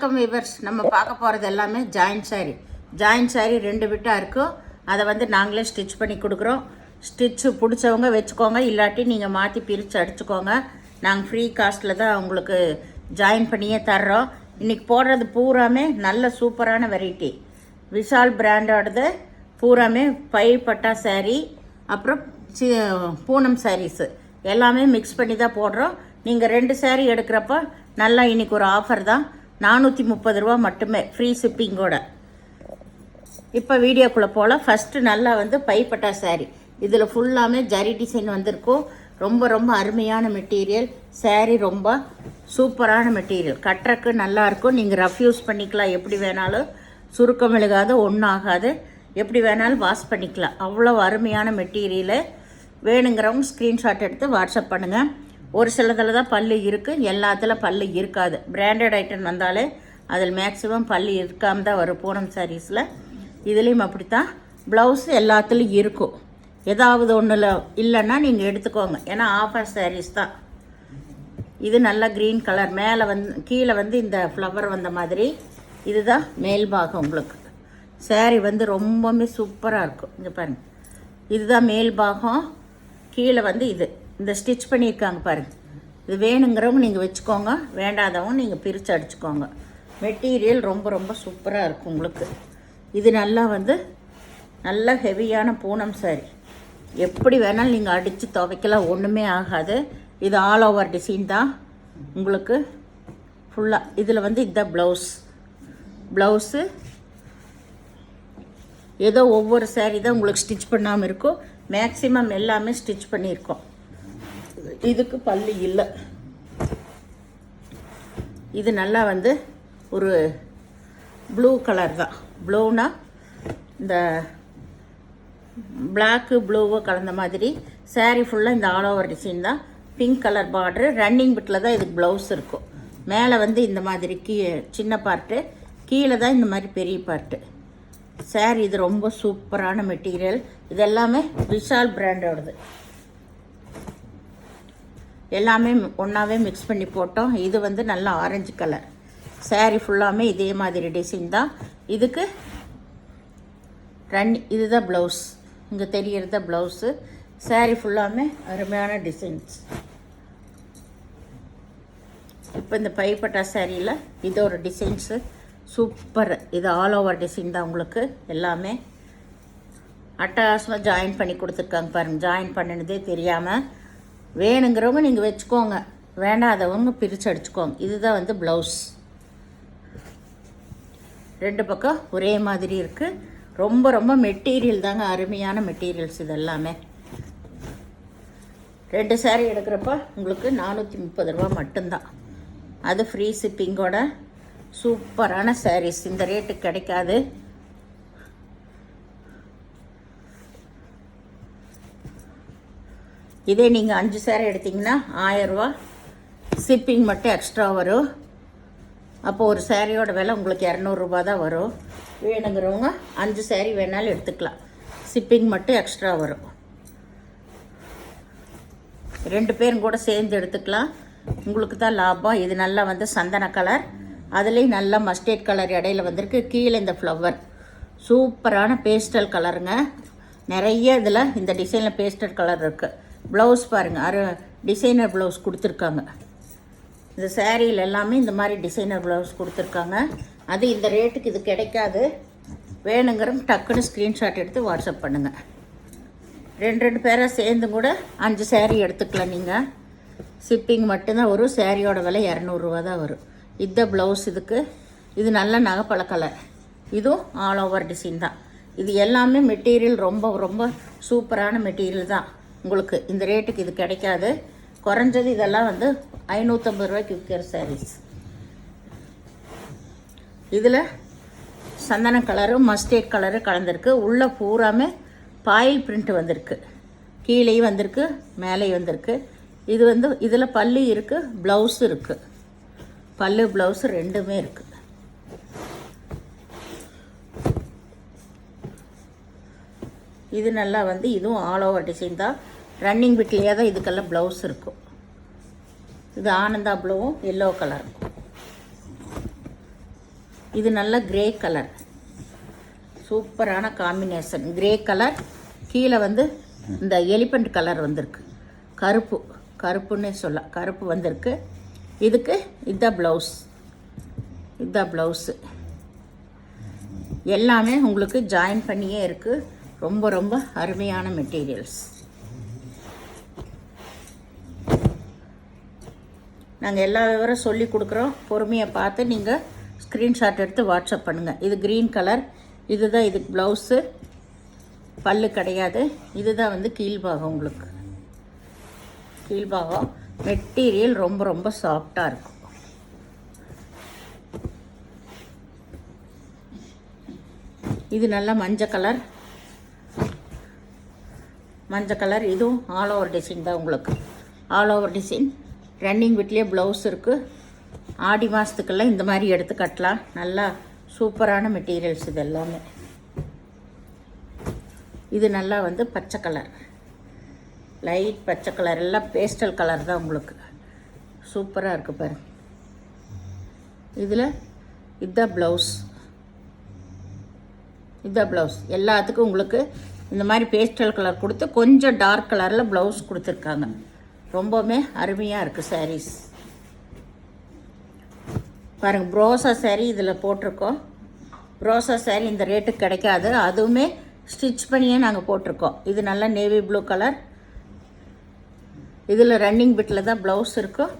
வணக்கம் விவர்ஸ். நம்ம பார்க்க போகிறது எல்லாமே ஜாயின்ட் சாரி 2 விட்டாக இருக்கும். அதை வந்து நாங்களே ஸ்டிச் பண்ணி கொடுக்குறோம். ஸ்டிச்சு பிடிச்சவங்க வச்சுக்கோங்க, இல்லாட்டி நீங்கள் மாற்றி பிரித்து அடிச்சுக்கோங்க. நாங்கள் ஃப்ரீ காஸ்ட்டில் தான் உங்களுக்கு ஜாயின் பண்ணியே தர்றோம். இன்றைக்கி போடுறது பூராமே நல்ல சூப்பரான வெரைட்டி. விஷால் பிராண்டோடது பூராமே பட்டா சாரீ, அப்புறம் பூனம் சாரீஸு எல்லாமே மிக்ஸ் பண்ணி தான் போடுறோம். நீங்கள் 2 சாரீ எடுக்கிறப்ப நல்லா இன்றைக்கி ஒரு ஆஃபர் தான், 430 ரூபா மட்டுமே, ஃப்ரீ ஷிப்பிங்கோட. இப்போ வீடியோக்குள்ளே போல் ஃபஸ்ட்டு நல்லா வந்து பட்டா சாரீ. இதில் ஃபுல்லாமே ஜரி டிசைன் வந்திருக்கும். ரொம்ப ரொம்ப அருமையான மெட்டீரியல். சாரீ ரொம்ப சூப்பரான மெட்டீரியல். கட்டுறக்கு நல்லாயிருக்கும். நீங்கள் ரஃப் யூஸ் பண்ணிக்கலாம், எப்படி வேணாலும் சுருக்கம் விழுகாது, ஒன்றும் ஆகாது. எப்படி வேணாலும் வாஷ் பண்ணிக்கலாம். அவ்வளோ அருமையான மெட்டீரியலு. வேணுங்கிறவங்க ஸ்க்ரீன்ஷாட் எடுத்து வாட்ஸ்அப் பண்ணுங்கள். ஒரு சிலதில் தான் பல்லு இருக்குது, எல்லாத்தில் பல்லு இருக்காது. பிராண்டட் ஐட்டம் வந்தாலே அதில் மேக்ஸிமம் பல்லு இருக்காமல் தான் வரும் பூனம் சாரீஸில். இதுலேயும் அப்படித்தான். ப்ளவுஸ் எல்லாத்துலேயும் இருக்கும். ஏதாவது ஒன்றில் இல்லைன்னா நீங்கள் எடுத்துக்கோங்க, ஏன்னா ஆஃபர் சாரீஸ் தான். இது நல்லா க்ரீன் கலர். மேலே வந்து கீழே வந்து இந்த ஃப்ளவர் வந்த மாதிரி இதுதான் மேல் பாகம். உங்களுக்கு சாரீ வந்து ரொம்பவுமே சூப்பராக இருக்கும். இங்கே பாருங்கள், இதுதான் மேல் பாகம். கீழே வந்து இந்த ஸ்டிச் பண்ணியிருக்காங்க பாருங்கள். இது வேணுங்கிறவங்க நீங்கள் வச்சுக்கோங்க, வேண்டாதவங்க நீங்கள் பிரித்து அடிச்சுக்கோங்க. மெட்டீரியல் ரொம்ப ரொம்ப சூப்பராக இருக்கும் உங்களுக்கு. இது நல்லா வந்து நல்ல ஹெவியான பூனம் சாரீ. எப்படி வேணாலும் நீங்கள் அடித்து துவைக்கலாம், ஒன்றுமே ஆகாது. இது ஆல் ஓவர் டிசைன் தான் உங்களுக்கு ஃபுல்லாக. இதில் வந்து இதுதான் ப்ளவுஸு. ஏதோ ஒவ்வொரு சாரீ தான் உங்களுக்கு ஸ்டிச் பண்ணாமல் இருக்கும். மேக்ஸிமம் எல்லாமே ஸ்டிச் பண்ணியிருக்கோம். இதுக்கு பல்லு இல்லை. இது நல்லா வந்து ஒரு ப்ளூ கலர் தான். ப்ளூனா இந்த பிளாக்கு ப்ளூவோ கலந்த மாதிரி. சாரீ ஃபுல்லாக இந்த ஆல் ஓவர் டிசைன் தான். Pink colour border. ரன்னிங் பிட்டில் தான் இதுக்கு ப்ளவுஸ் இருக்கும். மேலே வந்து இந்த மாதிரி சின்ன பார்ட்டு, கீழே தான் இந்த மாதிரி பெரிய பார்ட்டு. சாரீ இது ரொம்ப சூப்பரான மெட்டீரியல். இது எல்லாமே விஷால் பிராண்டோடது. எல்லாமே ஒன்றாவே மிக்ஸ் பண்ணி போட்டோம். இது வந்து நல்லா ஆரஞ்சு கலர். சாரீ ஃபுல்லாமே இதே மாதிரி டிசைன் தான். இதுக்கு இதுதான் ப்ளவுஸ். இங்கே தெரிகிறது தான் ப்ளவுஸு. சாரீ ஃபுல்லாமே அருமையான டிசைன்ஸ். இப்போ இந்த பட்டா சாரியில் இது ஒரு டிசைன்ஸு சூப்பர். இது ஆல் ஓவர் டிசைன் தான் உங்களுக்கு. எல்லாமே அட்டகாசமாக ஜாயின் பண்ணி கொடுத்துருக்காங்க பாருங்கள். ஜாயின் பண்ணினதே தெரியாமல். வேணுங்கிறவங்க நீங்கள் வச்சுக்கோங்க, வேண்டாதவங்க பிரித்து அடிச்சுக்கோங்க. இதுதான் வந்து ப்ளவுஸ். 2 பக்கம் ஒரே மாதிரி இருக்குது. ரொம்ப ரொம்ப மெட்டீரியல் தாங்க, அருமையான மெட்டீரியல்ஸ் இது எல்லாமே. 2 சாரீ எடுக்கிறப்ப உங்களுக்கு 430 ரூபா மட்டும்தான். அது ஃப்ரீ ஷிப்பிங்கோட சூப்பரான சாரீஸ். இந்த ரேட்டுக்கு கிடைக்காது. இதே நீங்கள் 5 சாரீ எடுத்திங்கன்னா 1000 ரூபா ஷிப்பிங் மட்டும் எக்ஸ்ட்ரா வரும். அப்போது ஒரு சாரியோட விலை உங்களுக்கு 200 ரூபா தான் வரும். வேணுங்கிறவங்க 5 சாரீ வேணாலும் எடுத்துக்கலாம். ஷிப்பிங் மட்டும் எக்ஸ்ட்ரா வரும். 2 பேரும் கூட சேர்ந்து எடுத்துக்கலாம். உங்களுக்கு தான் லாபம். இது நல்லா வந்து சந்தன கலர், அதுலேயும் நல்லா மஸ்டர்ட் கலர் இடையில வந்திருக்கு. கீழே இந்த ஃப்ளவர் சூப்பரான பேஸ்டல் கலருங்க. நிறைய இதில் இந்த டிசைனில் பேஸ்டல் கலர் இருக்குது. ப்ளவுஸ் பாருங்கள், டிசைனர் ப்ளவுஸ் கொடுத்துருக்காங்க. இந்த சாரியில் எல்லாமே இந்த மாதிரி டிசைனர் ப்ளவுஸ் கொடுத்துருக்காங்க. அது இந்த ரேட்டுக்கு இது கிடைக்காது. வேணுங்கிறவங்க டக்குன்னு ஸ்க்ரீன்ஷாட் எடுத்து வாட்ஸ்அப் பண்ணுங்கள். 2 பேராக சேர்ந்து கூட 5 சாரீ எடுத்துக்கலாம் நீங்கள். ஷிப்பிங் மட்டும்தான் வரும். சாரியோட விலை 200 ரூபா தான் வரும். இதுதான் ப்ளவுஸ். இதுக்கு இது நல்ல நகைப்பழ கலர். இதுவும் ஆல் ஓவர் டிசைன் தான். இது எல்லாமே மெட்டீரியல் ரொம்ப ரொம்ப சூப்பரான மெட்டீரியல் தான். உங்களுக்கு இந்த ரேட்டுக்கு இது கிடைக்காது. குறைஞ்சது இதெல்லாம் வந்து 550 ரூபாய்க்கு விற்கிற சாரீஸ். இதில் சந்தன கலரும் மஸ்டர்ட் கலரும் கலந்துருக்கு. உள்ளே பூராமே பாயில் பிரிண்ட் வந்திருக்கு. கீழேயும் வந்திருக்கு, மேலேயும் வந்திருக்கு. இது வந்து இதில் பல்லு இருக்குது, ப்ளவுஸு இருக்குது. பல்லு ப்ளவுஸு ரெண்டுமே இருக்குது. இது நல்லா வந்து இதுவும் ஆல் ஓவர் டிசைன் தான். ரன்னிங் பிட்லேயே தான் இதுக்கெல்லாம் ப்ளவுஸ் இருக்கும். இது ஆனந்தா ப்ளூவும் எல்லோ கலர். இது நல்ல கிரே கலர், சூப்பரான காம்பினேஷன். கிரே கலர் கீழே வந்து இந்த எலிஃபண்ட் கலர் வந்திருக்கு, கருப்புன்னே சொல்லலாம், கருப்பு வந்திருக்கு. இதுக்கு இதுதான் ப்ளவுஸு. எல்லாமே உங்களுக்கு ஜாயின் பண்ணியே இருக்குது. ரொம்ப ரொம்ப அருமையான மெட்டீரியல்ஸ். நாங்கள் எல்லா விவரம் சொல்லி கொடுக்குறோம். பொறுமையாக பார்த்து நீங்கள் ஸ்க்ரீன்ஷாட் எடுத்து வாட்ஸ்அப் பண்ணுங்கள். இது க்ரீன் கலர், இதுதான் இதுக்கு ப்ளவுஸு. பல்லு கிடையாது. இதுதான் வந்து கீழ்பாகம். உங்களுக்கு கீழ்பாகம் மெட்டீரியல் ரொம்ப ரொம்ப சாஃப்டாக இருக்கும். இது நல்லா மஞ்சள் கலர். இதுவும் ஆல் ஓவர் டிசைன் தான். உங்களுக்கு ஆல் ஓவர் டிசைன் ரன்னிங் வீட்லேயே ப்ளவுஸ் இருக்குது. ஆடி மாதத்துக்கெல்லாம் இந்த மாதிரி எடுத்து கட்டலாம். நல்லா சூப்பரான மெட்டீரியல்ஸ் இது எல்லாமே. இது நல்லா வந்து பச்சை கலர், லைட் பச்சை கலர், எல்லாம் பேஸ்டல் கலர் தான். உங்களுக்கு சூப்பராக இருக்குது பாருங்க. இதில் இதுதான் ப்ளவுஸ். எல்லாத்துக்கும் உங்களுக்கு இந்த மாதிரி பேஸ்டல் கலர் கொடுத்து கொஞ்சம் டார்க் கலரில் ப்ளவுஸ் கொடுத்துருக்காங்க. ரொம்பவுமே அருமையாக இருக்குது சாரீஸ். பாருங்கள், ப்ரோசா சாரீ இதில் போட்டிருக்கோம். ப்ரோசா சாரீ இந்த ரேட்டுக்கு கிடைக்காது. அதுவுமே ஸ்டிச் பண்ணியே நாங்கள் போட்டிருக்கோம். இது நல்லா நேவி ப்ளூ கலர். இதில் ரன்னிங் பிட்டில் தான் ப்ளவுஸ் இருக்கும்.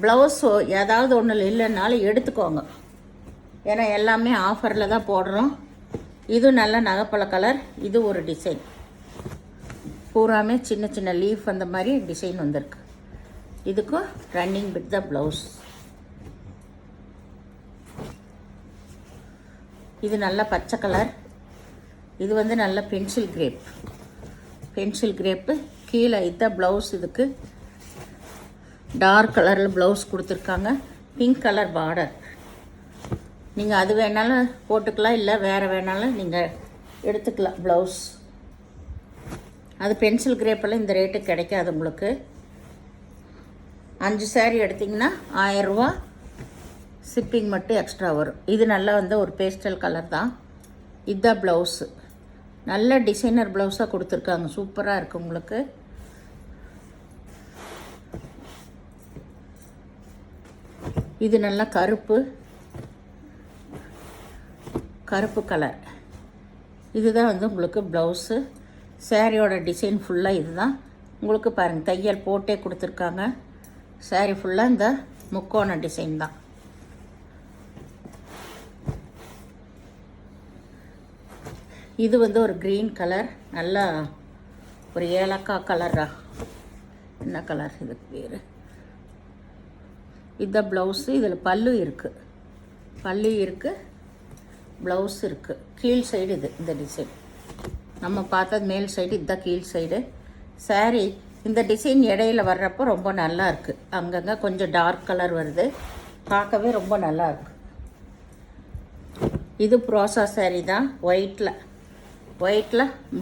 ப்ளவுஸ் ஏதாவது ஒன்றில் இல்லைன்னாலும் எடுத்துக்கோங்க, ஏன்னா எல்லாமே ஆஃபரில் தான் போடுறோம். இது நல்ல நகைப்பழ கலர். இது ஒரு டிசைன், பூராமே சின்ன சின்ன லீஃப் அந்த மாதிரி டிசைன் வந்திருக்கு. இதுக்கும் ரன்னிங் பிட் தான் ப்ளவுஸ். இது நல்ல பச்சை கலர். இது வந்து நல்ல பென்சில் கிரேப்பு. கீழே இதுதான் ப்ளவுஸ். இதுக்கு டார்க் கலரில் ப்ளவுஸ் கொடுத்துருக்காங்க. Pink colour border. நீங்கள் அது வேணாலும் போட்டுக்கலாம், இல்லை வேறு வேணாலும் நீங்கள் எடுத்துக்கலாம் ப்ளவுஸ். அது பென்சில் கிரேப்பெல்லாம் இந்த ரேட்டுக்கு கிடைக்காது உங்களுக்கு. 5 சாரீ எடுத்திங்கன்னா 1000 ரூபா ஷிப்பிங் மட்டும் எக்ஸ்ட்ரா வரும். இது நல்லா வந்து ஒரு பேஸ்டல் கலர் தான். இதுதான் ப்ளவுஸு. நல்ல டிசைனர் ப்ளவுஸாக கொடுத்துருக்காங்க. சூப்பராக இருக்குது உங்களுக்கு. இது நல்லா கருப்பு கலர். இதுதான் வந்து உங்களுக்கு ப்ளவுஸு. சாரியோட டிசைன் ஃபுல்லாக இதுதான். உங்களுக்கு பாருங்கள், தையல் போட்டே கொடுத்துருக்காங்க. சாரி ஃபுல்லாக இந்த முக்கோண டிசைன் தான். இது வந்து ஒரு க்ரீன் கலர், நல்லா ஒரு ஏலக்காய் கலரா, என்ன கலர் இதுக்கு பேர். இதுதான் ப்ளவுஸு. இதில் பல்லு இருக்குது, ப்ளவுஸ் இருக்குது. கீழ் சைடு இது இந்த டிசைன். நம்ம பார்த்தது மேல் சைடு, இதுதான் கீழ் சைடு. சாரீ இந்த டிசைன் இடையில வர்றப்போ ரொம்ப நல்லா இருக்குது. அங்கங்கே கொஞ்சம் டார்க் கலர் வருது, பார்க்கவே ரொம்ப நல்லா இருக்குது. இது ப்ரோசா சாரீ தான். ஒயிட்டில்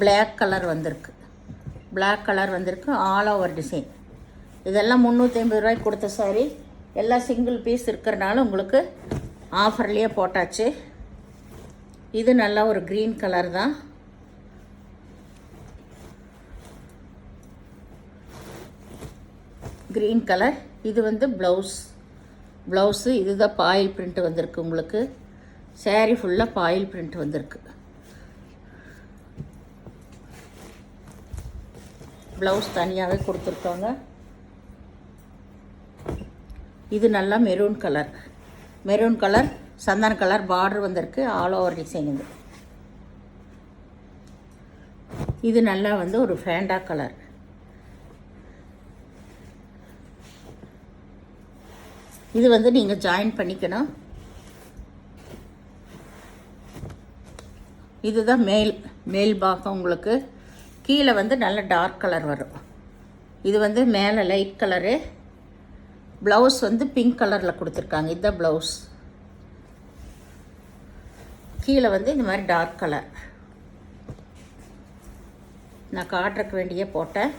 பிளாக் கலர் வந்திருக்கு. All over design. இதெல்லாம் 350 ரூபாய்க்கு கொடுத்த சாரீ. எல்லாம் சிங்கிள் பீஸ் இருக்கிறனால உங்களுக்கு ஆஃபர்லேயே போட்டாச்சு. இது நல்லா ஒரு க்ரீன் கலர் தான். Green colour. இது வந்து ப்ளவுஸு. இதுதான் பாயில் பிரிண்ட் வந்திருக்கு உங்களுக்கு. சாரீ ஃபுல்லாக பாயில் பிரிண்ட் வந்திருக்கு. ப்ளவுஸ் தனியாகவே கொடுத்துருக்காங்க. இது நல்லா மெரூன் கலர் சந்தன கலர் பார்டர் வந்திருக்கு. ஆல் ஓவர் டிசைன் இது நல்லா வந்து ஒரு ஃபேண்டா கலர். இது வந்து நீங்கள் ஜாயின் பண்ணிக்கணும். இதுதான் மேல் பாகம். உங்களுக்கு கீழே வந்து நல்ல டார்க் கலர் வரும். இது வந்து மேலே லைட் கலரு. ப்ளவுஸ் வந்து பிங்க் கலரில் கொடுத்துருக்காங்க. இதுதான் ப்ளவுஸ். கீழே வந்து இந்த மாதிரி டார்க் கலர். நான் காட்டுறக்கு வேண்டிய போட்டேன்.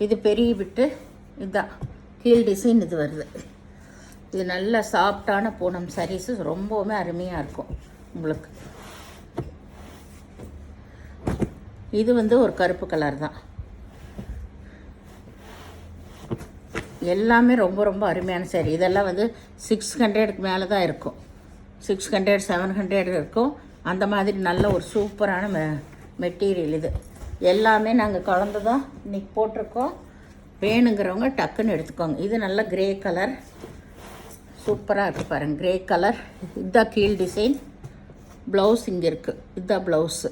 இது பெரிய பிட்டு. இதுதான் கீழ் டிசைன். இது வருது. இது நல்ல சாஃப்டான பூனம் சாரீஸு, ரொம்பவுமே அருமையாக இருக்கும் உங்களுக்கு. இது வந்து ஒரு கருப்பு கலர் தான். எல்லாமே ரொம்ப ரொம்ப அருமையான சாரி. இதெல்லாம் வந்து 600க்கு மேலே தான் இருக்கும். 600 700 இருக்கும். அந்த மாதிரி நல்ல ஒரு சூப்பரான மெட்டீரியல். இது எல்லாமே நாங்கள் கலந்து தான் இன்றைக்கி போட்டிருக்கோம். வேணுங்கிறவங்க டக்குன்னு எடுத்துக்கோங்க. இது நல்ல கிரே கலர், சூப்பராக இருக்குது பாருங்கள். Grey colour. இதுதான் கீழ் டிசைன். ப்ளவுஸ் இங்கே இருக்குது. இதுதான் ப்ளவுஸு.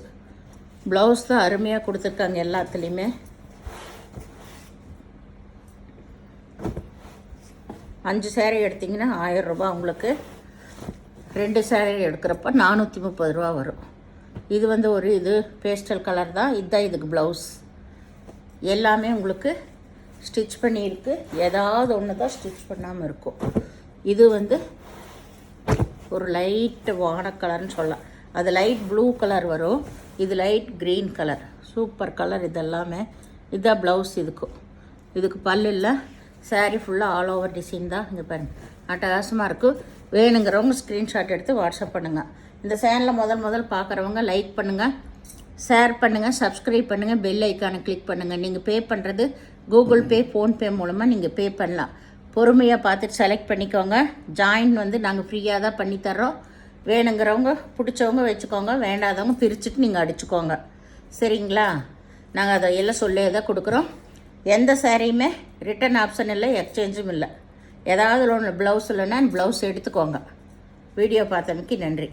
ப்ளவுஸ் தான் அருமையாக கொடுத்துருக்காங்க எல்லாத்துலேயுமே. 5 சேரீ எடுத்திங்கன்னா 1000 ரூபா உங்களுக்கு. 2 சேரீ எடுக்கிறப்ப 430 ரூபா வரும். இது வந்து ஒரு இது பேஸ்டல் கலர் தான். இதுதான் இதுக்கு ப்ளவுஸ். எல்லாமே உங்களுக்கு ஸ்டிச் பண்ணியிருக்கு. ஏதாவது ஒன்று தான் ஸ்டிச் பண்ணாமல் இருக்கும். இது வந்து ஒரு லைட் வான கலர்னு சொல்லலாம். அது லைட் ப்ளூ கலர் வரும். இது light green colour. Super colour இதெல்லாமே. இதுதான் ப்ளவுஸ். இதுக்கு பல்லு இல்லை. சாரீ ஃபுல்லாக ஆல் ஓவர் டிசைன் தான். இங்கே பாருங்கள், அட்டகாசமாக இருக்கும். வேணுங்கிறவங்க ஸ்க்ரீன்ஷாட் எடுத்து வாட்ஸ்அப் பண்ணுங்கள். இந்த சேனலை முதல் பார்க்குறவங்க லைக் பண்ணுங்கள், ஷேர் பண்ணுங்கள், சப்ஸ்கிரைப் பண்ணுங்கள், பெல் ஐக்கானை கிளிக் பண்ணுங்கள். நீங்கள் பே பண்ணுறது கூகுள் பே, ஃபோன்பே மூலமாக நீங்கள் பே பண்ணலாம். பொறுமையாக பார்த்துட்டு செலக்ட் பண்ணிக்கோங்க. ஜாயின் வந்து நாங்கள் ஃப்ரீயாக தான் பண்ணித்தர்றோம். வேணுங்கிறவங்க பிடிச்சவங்க வச்சுக்கோங்க, வேண்டாதவங்க பிரிச்சுட்டு நீங்கள் அடிச்சுக்கோங்க. சரிங்களா? நாங்கள் அதை எல்லாம் சொல்லே தான் கொடுக்குறோம். எந்த சாரியுமே ரிட்டன் ஆப்ஷன் இல்லை, எக்ஸ்சேஞ்சும் இல்லை. ஏதாவது ஒன்று ப்ளவுஸ் இல்லைன்னா ப்ளவுஸ் எடுத்துக்கோங்க. வீடியோ பார்த்தமைக்கு நன்றி.